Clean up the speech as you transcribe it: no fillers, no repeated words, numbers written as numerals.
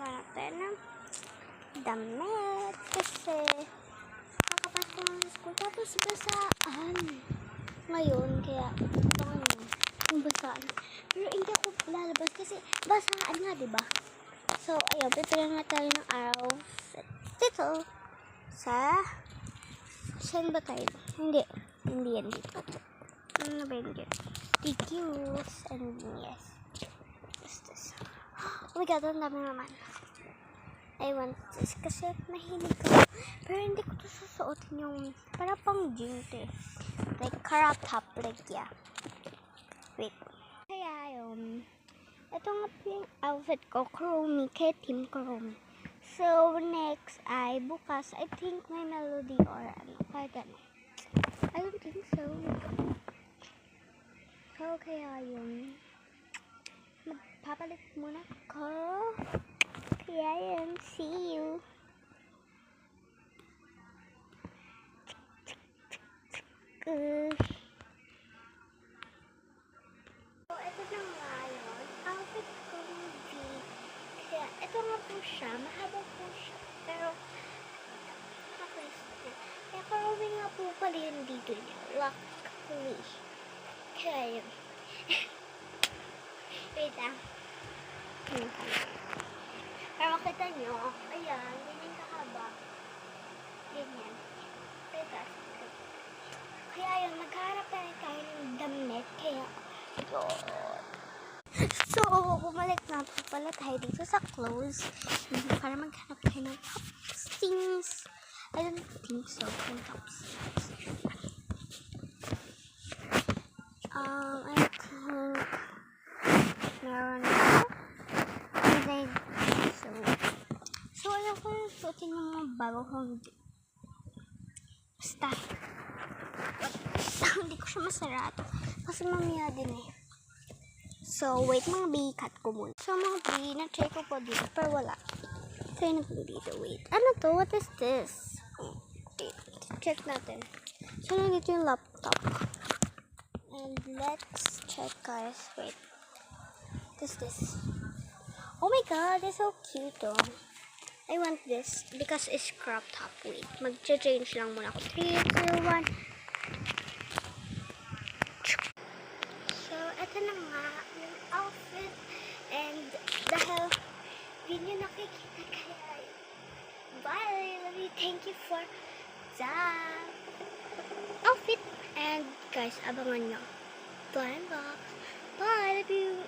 maghanap tayo ng damit kasi nakapasok na sa school tapos basaan ngayon kaya abangan nyo yung basaan pero hindi ako lalabas kasi basaan nga diba. So ayun, pipila na tayo ng outfit dito sa saan ba tayo? Hindi yan dito. Ano ba yun dito? DQs and yes. What's this? Oh my god, ang dami naman. I want this kasi mahilig ko. Pero hindi ko to susuotin yung para pang gym to eh. Like crop top like yeah. Wait. Kaya yun. Ito nga po yung outfit ko. Chromie. Kaya team Chromie. So next ay bukas I think may melody or ano. Kaya gano'n. I don't think so. So kaya yun. Magpapalit muna ako. Kaya yun. See you. So ito na nga yun. Outfit ko hindi. Kaya ito nga po siya. Mahaba po siya. Pero kaya karami nga po pala yun dito niya. Luckily. Kaya yun. Wait lang. Para makita nyo, ayan, ganyan kahaba. Ganyan. Kaya yun, magharap tayo ng damit. Kaya, yun. So, bumalik na po pala tayo dito sa clothes. Para maghanap tayo ng tops things. I don't think so. Yung tops. I think meron ako. And then, so alam ko yung suotin yung mga bago kong basta. Hindi ko siya masarap. Kasi mamaya din eh. So, wait, mga bikat ko muna. So, mga na-try ko po dito, pero wala. Try na po dito, wait. Ano to? What is this? Wait, check natin. So, nandito yung laptop. And let's check, guys. Wait. What is this? Oh my god, it's so cute, oh. I want this because it's crop top. Wait, mag-change lang muna ako. 3, 2, 1. So, eto na nga yung outfit. And dahil hindi nyo nakikita kaya bye! Love you. Thank you for the outfit. And guys, abangan nyo. Bye, box. Bye, love you.